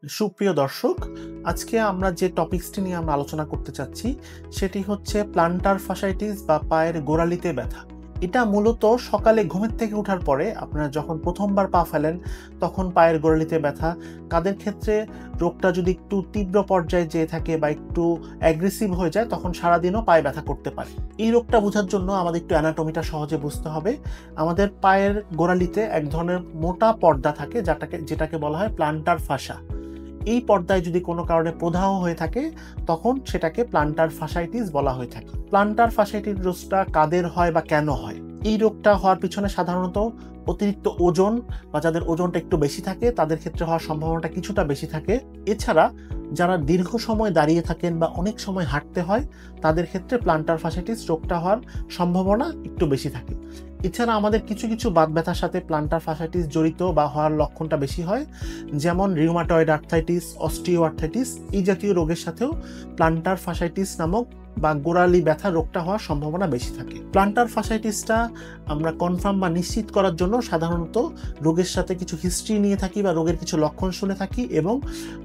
সুপ্রিয় দর্শক, আজকে আমরা যে টপিকসটি নিয়ে আমরা আলোচনা করতে চাচ্ছি সেটি হচ্ছে প্লান্টার ফাসাইটিস বা পায়ের গোড়ালিতে ব্যথা। এটা মূলত সকালে ঘুমের থেকে ওঠার পরে আপনারা যখন প্রথমবার পা ফেলেন তখন পায়ের গোড়ালিতে ব্যথা। কাদের ক্ষেত্রে রোগটা যদি একটু তীব্র পর্যায়ে যেয়ে থাকে বা একটু অ্যাগ্রেসিভ হয়ে যায় তখন সারাদিনও পায়ে ব্যথা করতে পারে। এই রোগটা বোঝার জন্য আমাদের একটু অ্যানাটমিটা সহজে বুঝতে হবে। আমাদের পায়ের গোড়ালিতে এক ধরনের মোটা পর্দা থাকে যেটাকে বলা হয় প্লান্টার ফাসা। এই পর্দায় যদি কোনো কারণে প্রদাহ হয়ে থাকে তখন সেটাকে প্লান্টার ফাসাইটিস বলা হয়ে থাকে। প্লান্টার ফাসাইটিস রোগটা কাদের হয় বা কেন হয়? এই রোগটা হওয়ার পিছনে সাধারণত অতিরিক্ত ওজন বা যাদের ওজনটা একটু বেশি থাকে তাদের ক্ষেত্রে হওয়ার সম্ভাবনাটা কিছুটা বেশি থাকে। এছাড়া যারা দীর্ঘ সময় দাঁড়িয়ে থাকেন বা অনেক সময় হাঁটতে হয় তাদের ক্ষেত্রে প্লান্টার ফাসাইটিস রোগটা হওয়ার সম্ভাবনা একটু বেশি থাকে। এছাড়া আমাদের কিছু কিছু বাত ব্যথার সাথে প্লান্টার ফাসাইটিস জড়িত বা হওয়ার লক্ষণটা বেশি হয়, যেমন রিউমাটয়েড আর্থ্রাইটিস, অস্টিও আর্থ্রাইটিস। এই জাতীয় রোগের সাথেও প্লান্টার ফাসাইটিস নামক বা গোড়ালি ব্যথা রোগটা হওয়ার সম্ভাবনা বেশি থাকে। প্লান্টার ফাসাইটিসটা আমরা কনফার্ম বা নিশ্চিত করার জন্য সাধারণত রোগের সাথে কিছু হিস্ট্রি নিয়ে থাকি বা রোগের কিছু লক্ষণ শুনে থাকি এবং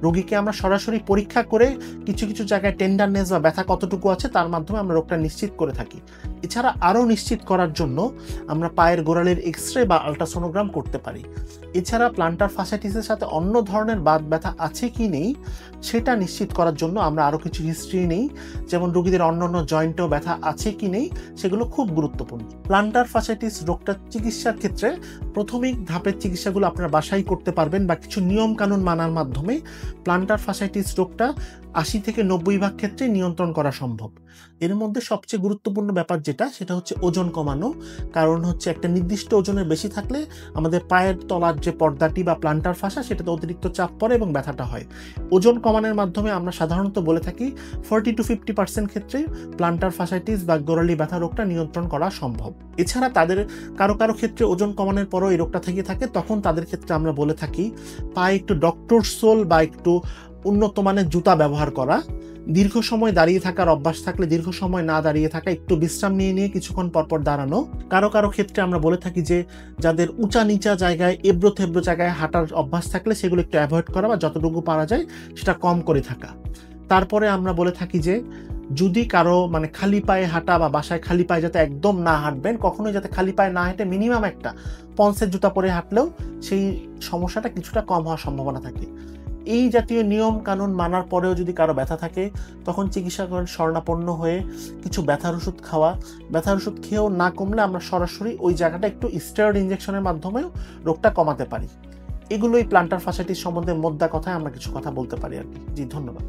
রোগীকে আমরা সরাসরি পরীক্ষা করে কিছু কিছু জায়গায় টেন্ডারনেস বা ব্যথা কতটুকু আছে তার মাধ্যমে আমরা রোগটা নিশ্চিত করে থাকি। এছাড়া আরও নিশ্চিত করার জন্য আমরা পায়ের গোড়ালির এক্সরে বা আল্ট্রাসোনোগ্রাম করতে পারি। এছাড়া প্লান্টার ফাসাইটিসের সাথে অন্য ধরনের বাত ব্যথা আছে কি নেই সেটা নিশ্চিত করার জন্য আমরা আরও কিছু হিস্ট্রি নেই, যেমন রোগীদের অন্যান্য জয়েন্টেও ব্যথা আছে কি নেই সেগুলো খুব গুরুত্বপূর্ণ। প্লান্টার ফাসাইটিস রোগটা চিকিৎসার ক্ষেত্রে প্রাথমিক ধাপের চিকিৎসাগুলো আপনারা বাসায় করতে পারবেন বা কিছু নিয়ম কানুন মানার মাধ্যমে প্লান্টার ফাসাইটিস রোগটা 80 থেকে 90% ক্ষেত্রে নিয়ন্ত্রণ করা সম্ভব। এর মধ্যে সবচেয়ে গুরুত্বপূর্ণ ব্যাপার সেটা হচ্ছে ওজন কমানো। কারণ হচ্ছে একটা নির্দিষ্ট ওজনের বেশি থাকলে আমাদের পায়ের তলার যে পর্দাটি বা প্লান্টার ফাসা সেটাতে অতিরিক্ত চাপ পড়ে এবং ব্যথাটা হয়। ওজন কমানোর মাধ্যমে আমরা সাধারণত বলে থাকি 40 to 50% ক্ষেত্রে প্লান্টার ফাসাইটিস বা গোড়ালি ব্যথা রোগটা নিয়ন্ত্রণ করা সম্ভব। এছাড়া তাদের কারো কারো ক্ষেত্রে ওজন কমানোর পরও এই রোগটা থেকে থাকে, তখন তাদের ক্ষেত্রে আমরা বলে থাকি পায়ে একটু ডক্টর সোল বা একটু উন্নত মানের জুতা ব্যবহার করা, দীর্ঘ সময় দাঁড়িয়ে থাকার অভ্যাস থাকলে দীর্ঘ সময় না দাঁড়িয়ে থাকা, একটু বিশ্রাম নিয়ে কিছুক্ষণ পরপর দাঁড়ানো। কারো কারো ক্ষেত্রে আমরা বলে থাকি যে যাদের উঁচা নিচা জায়গায় এবড়ো থেবড়ো জায়গায় হাঁটার অভ্যাস থাকলে সেগুলো একটু অ্যাভয়েড করা বা যতটুকু পারা যায় সেটা কম করে থাকা। তারপরে আমরা বলে থাকি যে যদি কারো খালি পায়ে হাঁটা বা বাসায় খালি পায়ে যাতে একদম না হাঁটবেন, কখনোই যাতে খালি পায়ে না হেঁটে মিনিমাম একটা পন্সের জুতা পরে হাঁটলেও সেই সমস্যাটা কিছুটা কম হওয়ার সম্ভাবনা থাকে। এই জাতীয় নিয়ম কানুন মানার পরেও যদি কারো ব্যথা থাকে তখন চিকিৎসকের শরণাপন্ন হয়ে কিছু ব্যথার ওষুধ খাওয়া, ব্যথার ওষুধ খেয়েও না কমলে আমরা সরাসরি ওই জায়গাটা একটু স্টেরয়েড ইনজেকশনের মাধ্যমেও রোগটা কমাতে পারি। এগুলোই প্লান্টার ফাসাইটিস সম্বন্ধে মোদ্দা কথায় আমরা কিছু কথা বলতে পারি আর কি। জি, ধন্যবাদ।